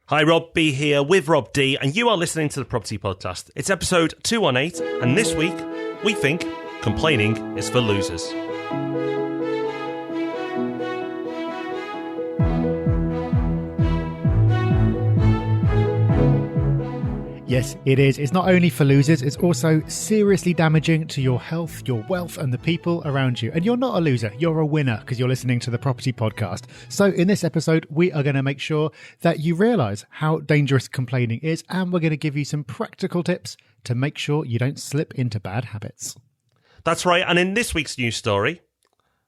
Hi, Rob B here with Rob D, and you are listening to the Property Podcast. It's episode 218, and this week, we think complaining is for losers. Yes, it is. It's not only for losers, it's also seriously damaging to your health, your wealth, and the people around you. And you're not a loser, you're a winner because you're listening to the Property Podcast. So in this episode, we are going to make sure that you realise how dangerous complaining is, and we're going to give you some practical tips to make sure you don't slip into bad habits. That's right, and in this week's news story,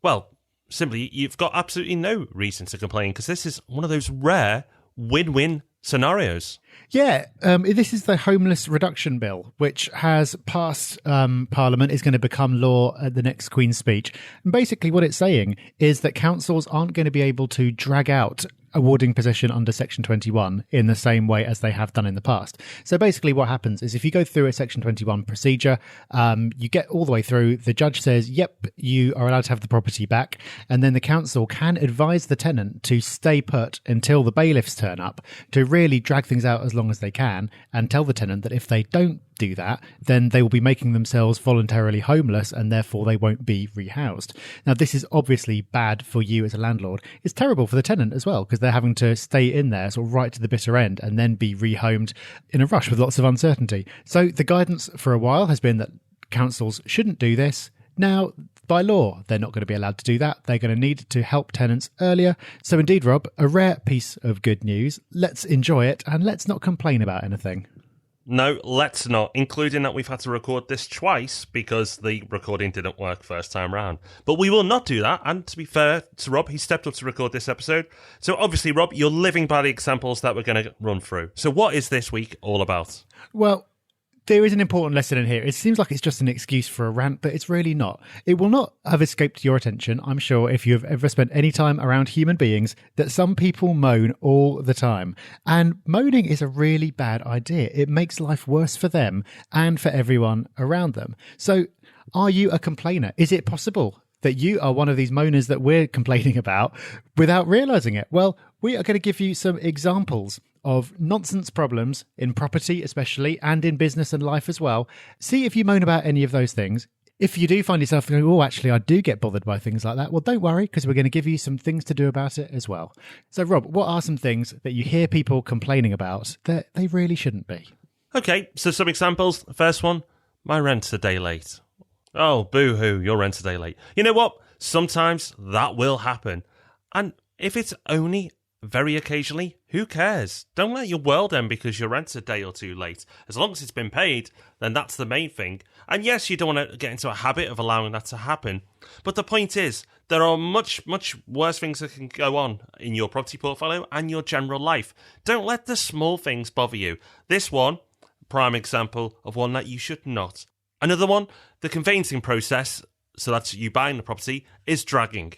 well, simply, you've got absolutely no reason to complain because this is one of those rare win-win scenarios. Yeah, this is the Homeless Reduction Bill, which has passed Parliament, is going to become law at the next Queen's speech. And basically what it's saying is that councils aren't going to be able to drag out awarding possession under Section 21 in the same way as they have done in the past. So basically what happens is if you go through a Section 21 procedure, you get all the way through, the judge says, yep, you are allowed to have the property back, and then the council can advise the tenant to stay put until the bailiffs turn up to really drag things out as long as they can and tell the tenant that if they don't do that, then they will be making themselves voluntarily homeless and therefore they won't be rehoused. Now, this is obviously bad for you as a landlord. It's terrible for the tenant as well because they're having to stay in there sort of right to the bitter end and then be rehomed in a rush with lots of uncertainty. So the guidance for a while has been that councils shouldn't do this. Now, by law, they're not going to be allowed to do that. They're going to need to help tenants earlier. So indeed, Rob, a rare piece of good news. Let's enjoy it and let's not complain about anything. No, let's not, including that we've had to record this twice because the recording didn't work first time round. But we will not do that, and to be fair to Rob, he stepped up to record this episode. So obviously, Rob, you're living by the examples that we're going to run through. So what is this week all about? Well, there is an important lesson in here. It seems like it's just an excuse for a rant, but it's really not. It will not have escaped your attention, I'm sure, if you've ever spent any time around human beings, that some people moan all the time. And moaning is a really bad idea. It makes life worse for them and for everyone around them. So are you a complainer? Is it possible that you are one of these moaners that we're complaining about without realising it? Well, we are going to give you some examples of nonsense problems in property especially and in business and life as well. See if you moan about any of those things. If you do find yourself going, oh, actually, I do get bothered by things like that, well, don't worry, because we're going to give you some things to do about it as well. So, Rob, what are some things that you hear people complaining about that they really shouldn't be? Okay, so some examples. First one, my rent's a day late. Oh, boo-hoo, your rent's a day late. You know what? Sometimes that will happen. And if it's only very occasionally, who cares? Don't let your world end because your rent's a day or two late. As long as it's been paid, then that's the main thing. And yes, you don't want to get into a habit of allowing that to happen. But the point is, there are much, much worse things that can go on in your property portfolio and your general life. Don't let the small things bother you. This one, prime example of one that you should not. Another one, the conveyancing process, so that's you buying the property, is dragging.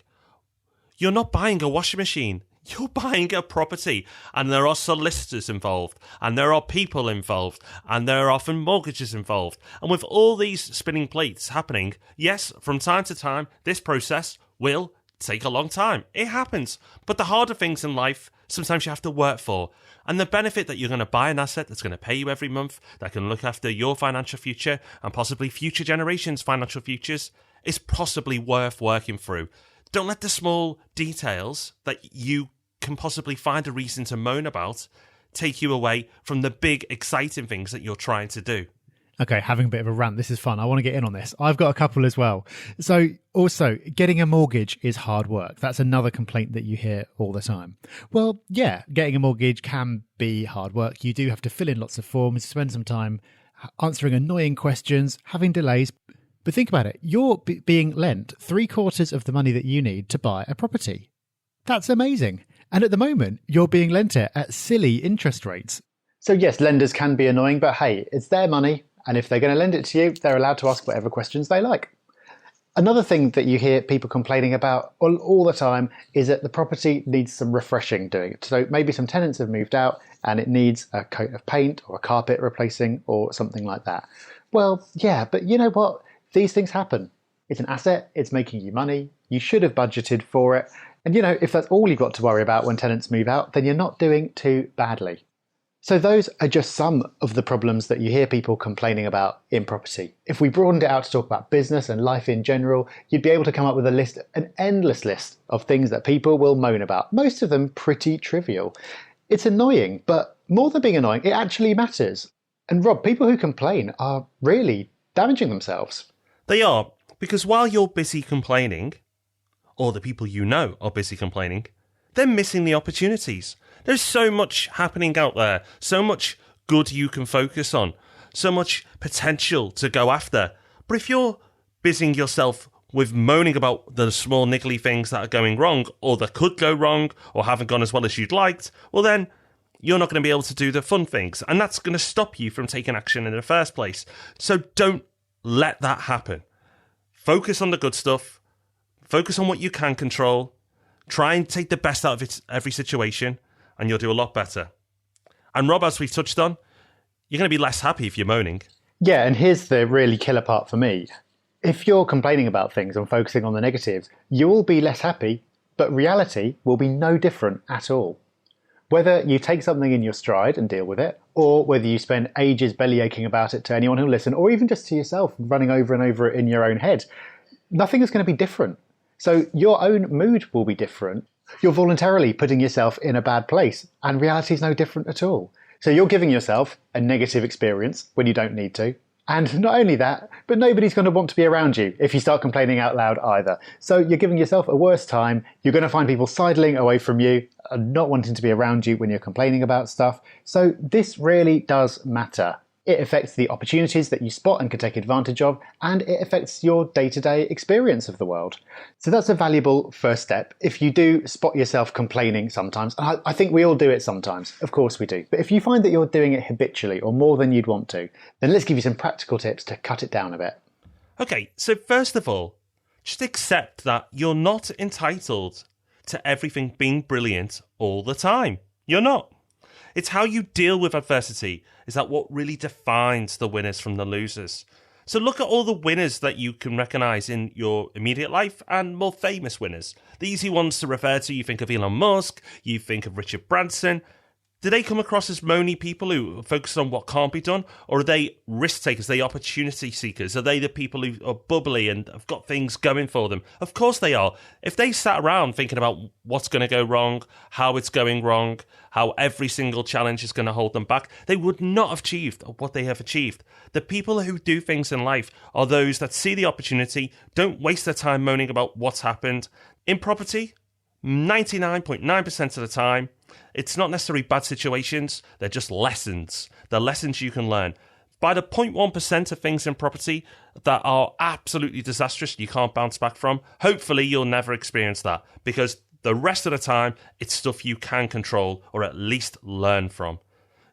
You're not buying a washing machine. You're buying a property, and there are solicitors involved, and there are people involved, and there are often mortgages involved. And with all these spinning plates happening, yes, from time to time, this process will take a long time. It happens. But the harder things in life, sometimes you have to work for. And the benefit that you're going to buy an asset that's going to pay you every month, that can look after your financial future, and possibly future generations' financial futures, is possibly worth working through. Don't let the small details that you can possibly find a reason to moan about take you away from the big, exciting things that you're trying to do. Okay, having a bit of a rant. This is fun. I want to get in on this. I've got a couple as well. So also, getting a mortgage is hard work. That's another complaint that you hear all the time. Well, yeah, getting a mortgage can be hard work. You do have to fill in lots of forms, spend some time answering annoying questions, having delays. But think about it. You're being lent 3/4 of the money that you need to buy a property. That's amazing. And at the moment, you're being lent it at silly interest rates. So yes, lenders can be annoying, but hey, it's their money. And if they're going to lend it to you, they're allowed to ask whatever questions they like. Another thing that you hear people complaining about all the time is that the property needs some refreshing doing. So maybe some tenants have moved out and it needs a coat of paint or a carpet replacing or something like that. Well, yeah, but you know what? These things happen. It's an asset. It's making you money. You should have budgeted for it. And if that's all you've got to worry about when tenants move out, then you're not doing too badly. So those are just some of the problems that you hear people complaining about in property. If we broadened it out to talk about business and life in general, you'd be able to come up with an endless list of things that people will moan about, most of them pretty trivial. It's annoying, but more than being annoying, it actually matters. And Rob, people who complain are really damaging themselves. They are, because while you're busy complaining, or the people you know are busy complaining, they're missing the opportunities. There's so much happening out there, so much good you can focus on, so much potential to go after. But if you're busying yourself with moaning about the small niggly things that are going wrong, or that could go wrong, or haven't gone as well as you'd liked, well then, you're not going to be able to do the fun things. And that's going to stop you from taking action in the first place. So don't let that happen. Focus on the good stuff. Focus on what you can control. Try and take the best out of every situation, and you'll do a lot better. And Rob, as we've touched on, you're going to be less happy if you're moaning. Yeah, and here's the really killer part for me. If you're complaining about things and focusing on the negatives, you will be less happy, but reality will be no different at all. Whether you take something in your stride and deal with it, or whether you spend ages bellyaching about it to anyone who'll listen, or even just to yourself, running over and over it in your own head, nothing is going to be different. So your own mood will be different. You're voluntarily putting yourself in a bad place, and reality is no different at all. So you're giving yourself a negative experience when you don't need to. And not only that, but nobody's going to want to be around you if you start complaining out loud either. So you're giving yourself a worse time. You're going to find people sidling away from you and not wanting to be around you when you're complaining about stuff. So this really does matter. It affects the opportunities that you spot and can take advantage of, and it affects your day-to-day experience of the world. So that's a valuable first step. If you do spot yourself complaining sometimes, and I think we all do it sometimes, of course we do, but if you find that you're doing it habitually or more than you'd want to, then let's give you some practical tips to cut it down a bit. Okay, so first of all, just accept that you're not entitled to everything being brilliant all the time. You're not. It's how you deal with adversity is that what really defines the winners from the losers. So look at all the winners that you can recognise in your immediate life and more famous winners. The easy ones to refer to, you think of Elon Musk, you think of Richard Branson. Do they come across as moany people who focus on what can't be done? Or are they risk takers? Are they opportunity seekers? Are they the people who are bubbly and have got things going for them? Of course they are. If they sat around thinking about what's going to go wrong, how it's going wrong, how every single challenge is going to hold them back, they would not have achieved what they have achieved. The people who do things in life are those that see the opportunity, don't waste their time moaning about what's happened. In property, 99.9% of the time, it's not necessarily bad situations, they're just lessons. They're lessons you can learn. By the 0.1% of things in property that are absolutely disastrous, you can't bounce back from, hopefully you'll never experience that, because the rest of the time, it's stuff you can control or at least learn from.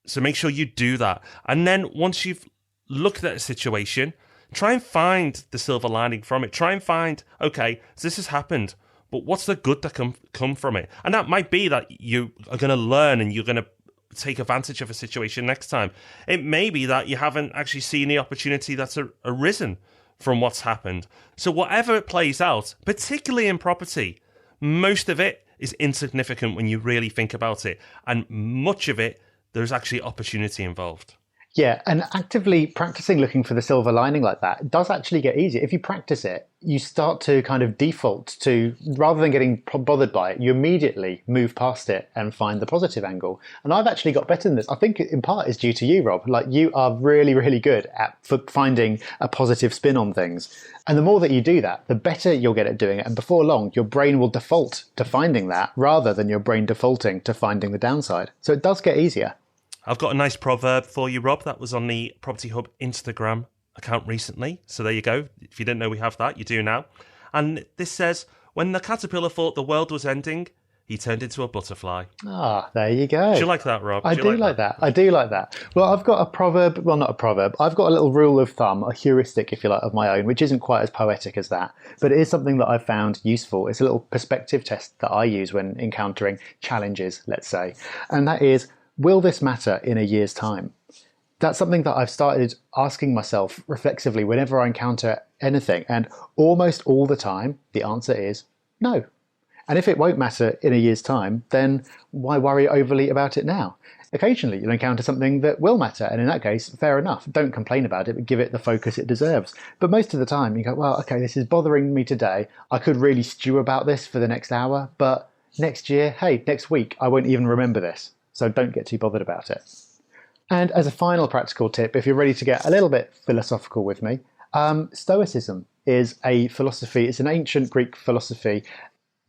So make sure you do that. And then once you've looked at a situation, try and find the silver lining from it. Try and find, okay, this has happened, but what's the good that come from it? And that might be that you are going to learn and you're going to take advantage of a situation next time. It may be that you haven't actually seen the opportunity that's arisen from what's happened. So whatever it plays out, particularly in property, most of it is insignificant when you really think about it. And much of it, there's actually opportunity involved. Yeah, and actively practicing looking for the silver lining like that does actually get easier. If you practice it, you start to kind of default to, rather than getting bothered by it, you immediately move past it and find the positive angle. And I've actually got better than this. I think in part is due to you, Rob. Like, you are really, really good at finding a positive spin on things. And the more that you do that, the better you'll get at doing it. And before long, your brain will default to finding that rather than your brain defaulting to finding the downside. So it does get easier. I've got a nice proverb for you, Rob, that was on the Property Hub Instagram account recently. So there you go. If you didn't know we have that, you do now. And this says, when the caterpillar thought the world was ending, he turned into a butterfly. Ah, there you go. Do you like that, Rob? I do like that. I do like that. Well, I've got a proverb, well, not a proverb. I've got a little rule of thumb, a heuristic, if you like, of my own, which isn't quite as poetic as that. But it is something that I've found useful. It's a little perspective test that I use when encountering challenges, let's say. And that is, will this matter in a year's time? That's something that I've started asking myself reflexively whenever I encounter anything. And almost all the time, the answer is no. And if it won't matter in a year's time, then why worry overly about it now? Occasionally, you'll encounter something that will matter, and in that case, fair enough. Don't complain about it, but give it the focus it deserves. But most of the time, you go, well, okay, this is bothering me today. I could really stew about this for the next hour, but next year, hey, next week, I won't even remember this. So don't get too bothered about it. And as a final practical tip, if you're ready to get a little bit philosophical with me, Stoicism is a philosophy. It's an ancient Greek philosophy.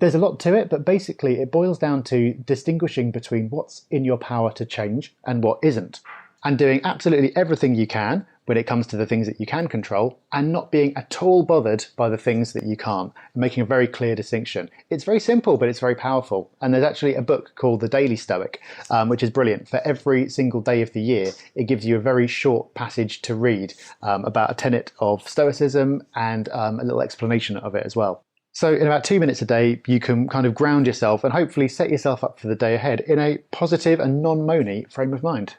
There's a lot to it, but basically it boils down to distinguishing between what's in your power to change and what isn't, and doing absolutely everything you can when it comes to the things that you can control, and not being at all bothered by the things that you can't, and making a very clear distinction. It's very simple, but it's very powerful. And there's actually a book called The Daily Stoic, which is brilliant. For every single day of the year, it gives you a very short passage to read about a tenet of Stoicism and a little explanation of it as well. So in about 2 minutes a day, you can kind of ground yourself and hopefully set yourself up for the day ahead in a positive and non-moany frame of mind.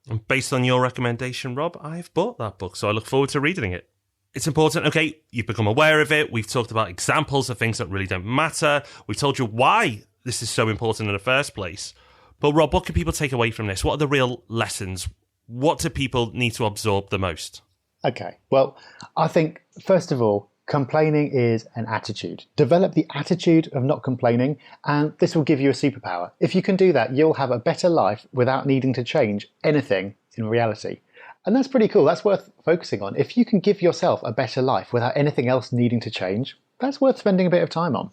And based on your recommendation, Rob, I've bought that book, so I look forward to reading it. It's important, okay, you've become aware of it. We've talked about examples of things that really don't matter. We've told you why this is so important in the first place. But Rob, what can people take away from this? What are the real lessons? What do people need to absorb the most? Okay, well, I think, first of all, complaining is an attitude. Develop the attitude of not complaining, and this will give you a superpower. If you can do that, you'll have a better life without needing to change anything in reality. And that's pretty cool. That's worth focusing on. If you can give yourself a better life without anything else needing to change, that's worth spending a bit of time on.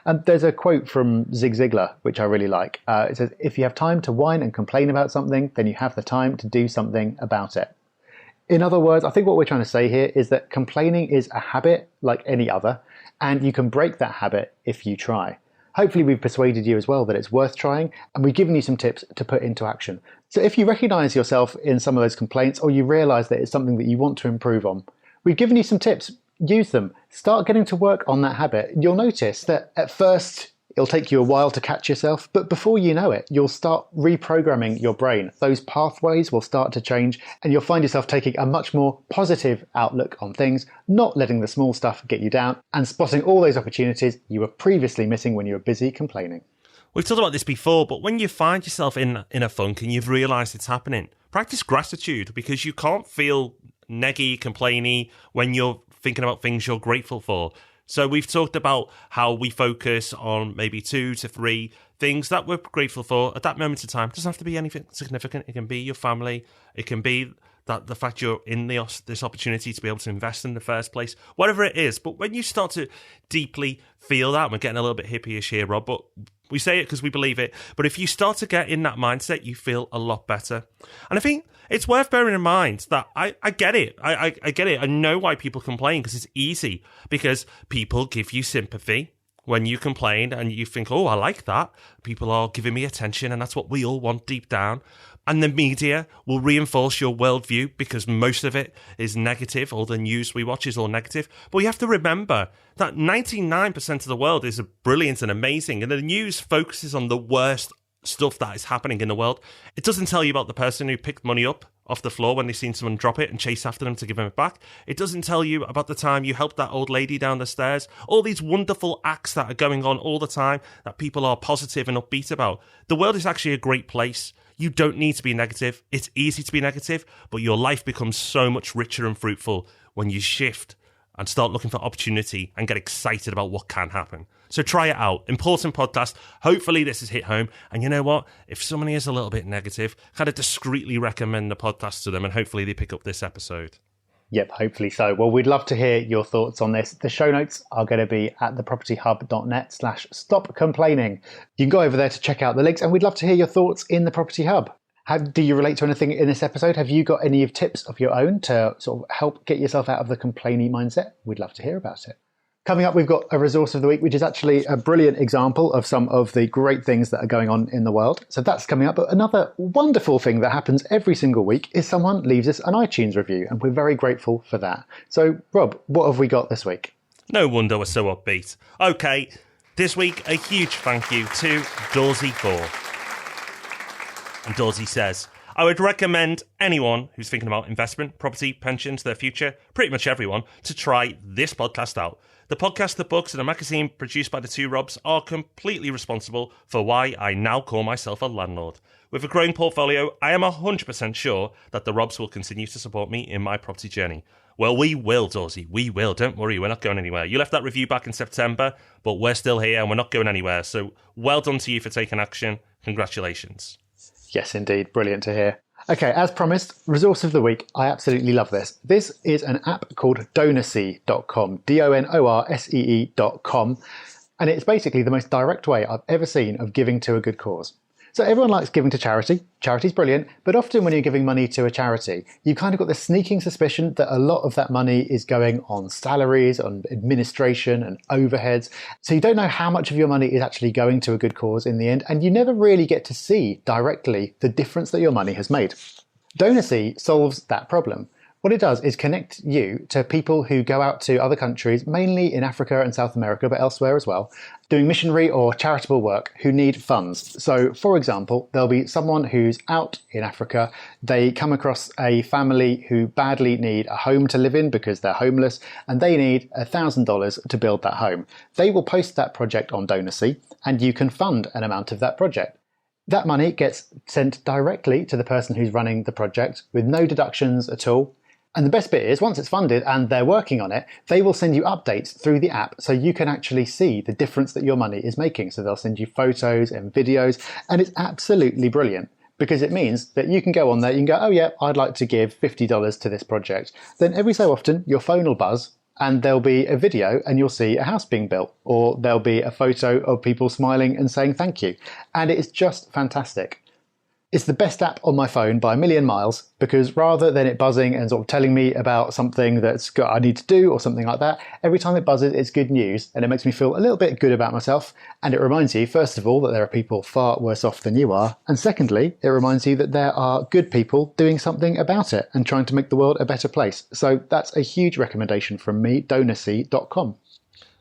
And there's a quote from Zig Ziglar, which I really like. It says, if you have time to whine and complain about something, then you have the time to do something about it. In other words, I think what we're trying to say here is that complaining is a habit like any other, and you can break that habit if you try. Hopefully we've persuaded you as well that it's worth trying, and we've given you some tips to put into action. So if you recognise yourself in some of those complaints, or you realise that it's something that you want to improve on, we've given you some tips. Use them. Start getting to work on that habit. You'll notice that at first it'll take you a while to catch yourself, but before you know it, you'll start reprogramming your brain. Those pathways will start to change, and you'll find yourself taking a much more positive outlook on things, not letting the small stuff get you down, and spotting all those opportunities you were previously missing when you were busy complaining. We've talked about this before, but when you find yourself in a funk and you've realised it's happening, practice gratitude, because you can't feel neggy, complainy when you're thinking about things you're grateful for. So we've talked about how we focus on maybe 2 to 3 things that we're grateful for at that moment in time. It doesn't have to be anything significant. It can be your family. It can be that the fact you're in this opportunity to be able to invest in the first place, whatever it is. But when you start to deeply feel that, we're getting a little bit hippie-ish here, Rob, but we say it because we believe it. But if you start to get in that mindset, you feel a lot better. And I think it's worth bearing in mind that I get it. I get it. I know why people complain, because it's easy, because people give you sympathy when you complain and you think, oh, I like that. People are giving me attention, and that's what we all want deep down. And the media will reinforce your worldview, because most of it is negative. All the news we watch is all negative. But you have to remember that 99% of the world is brilliant and amazing, and the news focuses on the worst stuff that is happening in the world. It doesn't tell you about the person who picked money up off the floor when they seen someone drop it and chase after them to give them it back. It doesn't tell you about the time you helped that old lady down the stairs. All these wonderful acts that are going on all the time that people are positive and upbeat about. The world is actually a great place. You don't need to be negative. It's easy to be negative, but your life becomes so much richer and fruitful when you shift and start looking for opportunity and get excited about what can happen. So try it out. Important podcast. Hopefully this has hit home. And you know what? If somebody is a little bit negative, kind of discreetly recommend the podcast to them, and hopefully they pick up this episode. Yep, hopefully so. Well, we'd love to hear your thoughts on this. The show notes are going to be at thepropertyhub.net/stopcomplaining. You can go over there to check out the links, and we'd love to hear your thoughts in the Property Hub. Do you relate to anything in this episode? Have you got any tips of your own to sort of help get yourself out of the complaining mindset? We'd love to hear about it. Coming up, we've got a resource of the week, which is actually a brilliant example of some of the great things that are going on in the world. So that's coming up. But another wonderful thing that happens every single week is someone leaves us an iTunes review, and we're very grateful for that. So, Rob, what have we got this week? No wonder we're so upbeat. Okay, this week, a huge thank you to Dorsey4. And Dorsey says, I would recommend anyone who's thinking about investment, property, pensions, their future, pretty much everyone, to try this podcast out. The podcast, the books, and the magazine produced by the two Robs are completely responsible for why I now call myself a landlord. With a growing portfolio, I am 100% sure that the Robs will continue to support me in my property journey. Well, we will, Dorsey. We will. Don't worry, we're not going anywhere. You left that review back in September, but we're still here and we're not going anywhere. So well done to you for taking action. Congratulations. Yes, indeed. Brilliant to hear. Okay, as promised, resource of the week. I absolutely love this. This is an app called Donorsee.com, DONORSEE.com, and it's basically the most direct way I've ever seen of giving to a good cause. So everyone likes giving to charity. Charity's brilliant, but often when you're giving money to a charity, you've kind of got this sneaking suspicion that a lot of that money is going on salaries, on administration and overheads. So you don't know how much of your money is actually going to a good cause in the end, and you never really get to see directly the difference that your money has made. Donorsee solves that problem. What it does is connect you to people who go out to other countries, mainly in Africa and South America, but elsewhere as well, doing missionary or charitable work who need funds. So, for example, there'll be someone who's out in Africa. They come across a family who badly need a home to live in because they're homeless, and they need $1,000 to build that home. They will post that project on Donorsee, and you can fund an amount of that project. That money gets sent directly to the person who's running the project with no deductions at all. And the best bit is, once it's funded and they're working on it, they will send you updates through the app so you can actually see the difference that your money is making. So they'll send you photos and videos, and it's absolutely brilliant because it means that you can go on there, you can go, oh yeah, I'd like to give $50 to this project. Then every so often your phone will buzz and there'll be a video and you'll see a house being built, or there'll be a photo of people smiling and saying thank you. And it is just fantastic. It's the best app on my phone by a million miles because rather than it buzzing and sort of telling me about something I need to do or something like that, every time it buzzes, it's good news and it makes me feel a little bit good about myself. And it reminds you, first of all, that there are people far worse off than you are. And secondly, it reminds you that there are good people doing something about it and trying to make the world a better place. So that's a huge recommendation from me, Donorsee.com.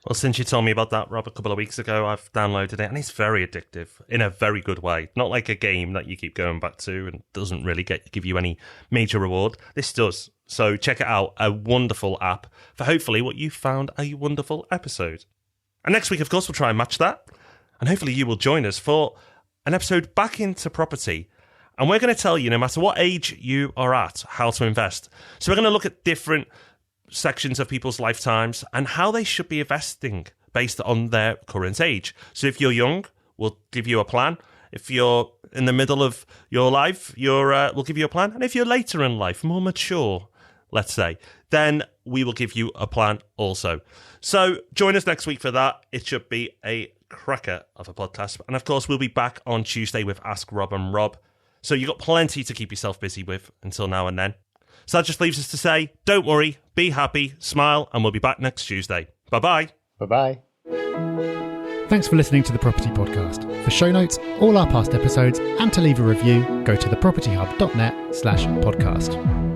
Well, since you told me about that, Rob, a couple of weeks ago, I've downloaded it, and it's very addictive in a very good way. Not like a game that you keep going back to and doesn't really give you any major reward. This does. So check it out. A wonderful app for hopefully what you found a wonderful episode. And next week, of course, we'll try and match that. And hopefully you will join us for an episode back into property. And we're going to tell you, no matter what age you are at, how to invest. So we're going to look at different sections of people's lifetimes and how they should be investing based on their current age. So if you're young, we'll give you a plan. If you're in the middle of your life, we'll give you a plan. And if you're later in life, more mature, let's say, then we will give you a plan also. So join us next week for that. It should be a cracker of a podcast. And of course, we'll be back on Tuesday with Ask Rob and Rob. So you've got plenty to keep yourself busy with until now and then. So that just leaves us to say, don't worry, be happy, smile, and we'll be back next Tuesday. Bye-bye. Bye-bye. Thanks for listening to The Property Podcast. For show notes, all our past episodes, and to leave a review, go to thepropertyhub.net/podcast.